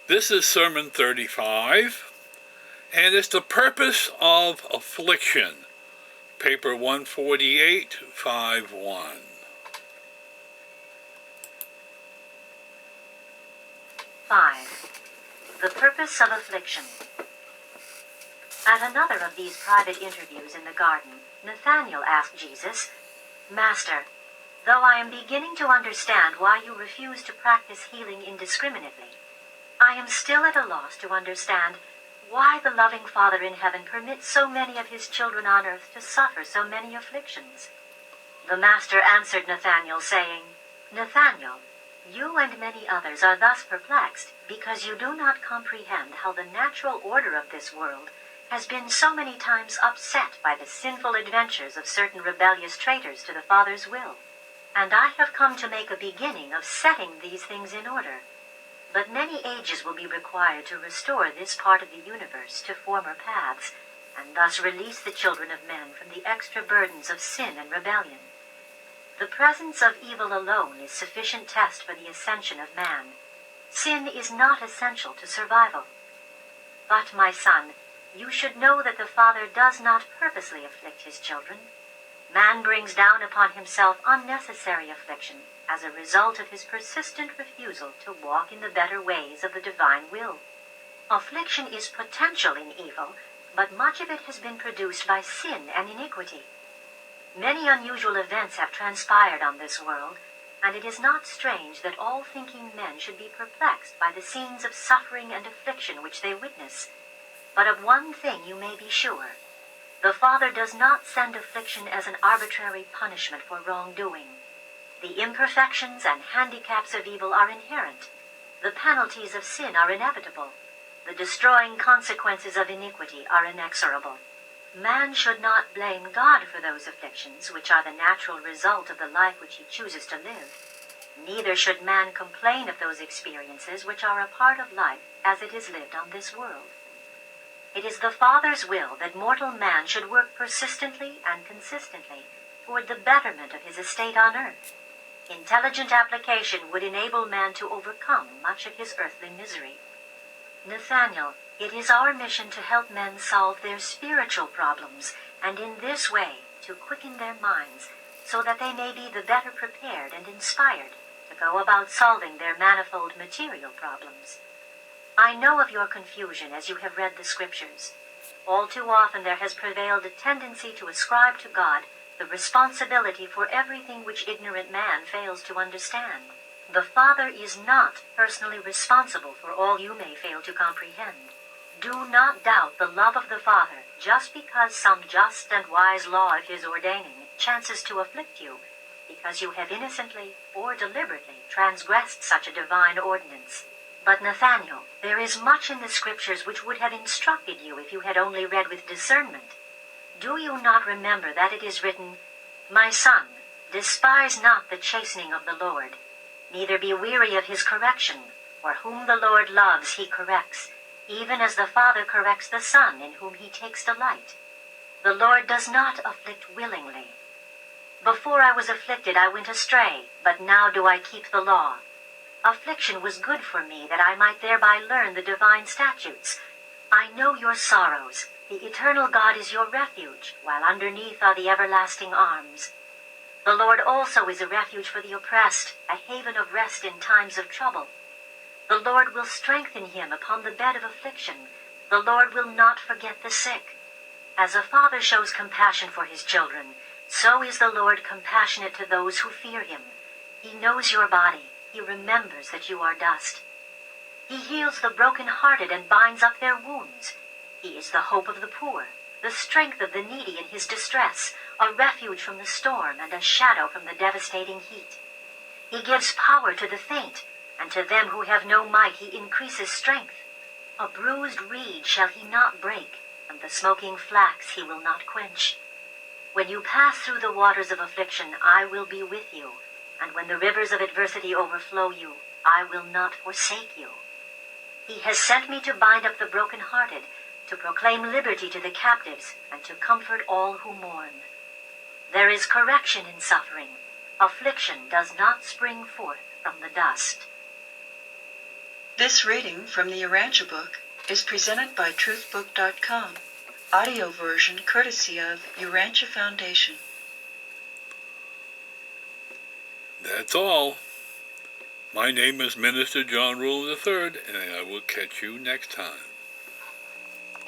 This is Sermon 35, and it's the purpose of affliction, paper 14851. The purpose of affliction. At another of these private interviews in the garden, Nathanael asked Jesus, "Master, though I am beginning to understand why you refuse to practice healing indiscriminately, I am still at a loss to understand why the loving Father in heaven permits so many of his children on earth to suffer so many afflictions." The Master answered Nathanael, saying, "Nathanael, you and many others are thus perplexed because you do not comprehend how the natural order of this world has been so many times upset by the sinful adventures of certain rebellious traitors to the Father's will. And I have come to make a beginning of setting these things in order. But many ages will be required to restore this part of the universe to former paths, and thus release the children of men from the extra burdens of sin and rebellion. The presence of evil alone is sufficient test for the ascension of man. Sin is not essential to survival. But, my son, you should know that the Father does not purposely afflict his children. Man brings down upon himself unnecessary affliction as a result of his persistent refusal to walk in the better ways of the divine will. Affliction is potential in evil, but much of it has been produced by sin and iniquity. Many unusual events have transpired on this world, and it is not strange that all thinking men should be perplexed by the scenes of suffering and affliction which they witness. But of one thing you may be sure. The Father does not send affliction as an arbitrary punishment for wrongdoing. The imperfections and handicaps of evil are inherent. The penalties of sin are inevitable. The destroying consequences of iniquity are inexorable. Man should not blame God for those afflictions, which are the natural result of the life which he chooses to live. Neither should man complain of those experiences which are a part of life as it is lived on this world. It is the Father's will that mortal man should work persistently and consistently toward the betterment of his estate on earth. Intelligent application would enable man to overcome much of his earthly misery. Nathanael, it is our mission to help men solve their spiritual problems, and in this way to quicken their minds, so that they may be the better prepared and inspired to go about solving their manifold material problems. I know of your confusion as you have read the Scriptures. All too often there has prevailed a tendency to ascribe to God the responsibility for everything which ignorant man fails to understand. The Father is not personally responsible for all you may fail to comprehend. Do not doubt the love of the Father just because some just and wise law of his ordaining chances to afflict you, because you have innocently or deliberately transgressed such a divine ordinance. But Nathanael, there is much in the Scriptures which would have instructed you if you had only read with discernment. Do you not remember that it is written, "My son, despise not the chastening of the Lord, neither be weary of his correction, for whom the Lord loves he corrects, even as the Father corrects the Son in whom he takes delight." The Lord does not afflict willingly. "Before I was afflicted I went astray, but now do I keep the law." Affliction was good for me, that I might thereby learn the divine statutes. I know your sorrows. The eternal God is your refuge, while underneath are the everlasting arms. The Lord also is a refuge for the oppressed, a haven of rest in times of trouble. The Lord will strengthen him upon the bed of affliction. The Lord will not forget the sick. As a father shows compassion for his children, so is the Lord compassionate to those who fear him. He knows your body. He remembers that you are dust. He heals the broken-hearted and binds up their wounds. He is the hope of the poor, the strength of the needy in his distress, a refuge from the storm and a shadow from the devastating heat. He gives power to the faint, and to them who have no might he increases strength. A bruised reed shall he not break, and the smoking flax he will not quench. When you pass through the waters of affliction, I will be with you. And when the rivers of adversity overflow you, I will not forsake you. He has sent me to bind up the broken-hearted, to proclaim liberty to the captives, and to comfort all who mourn. There is correction in suffering. Affliction does not spring forth from the dust. This reading from the Urantia book is presented by truthbook.com. Audio version courtesy of Urantia Foundation. That's all. My name is Minister John Ruland III, and I will catch you next time.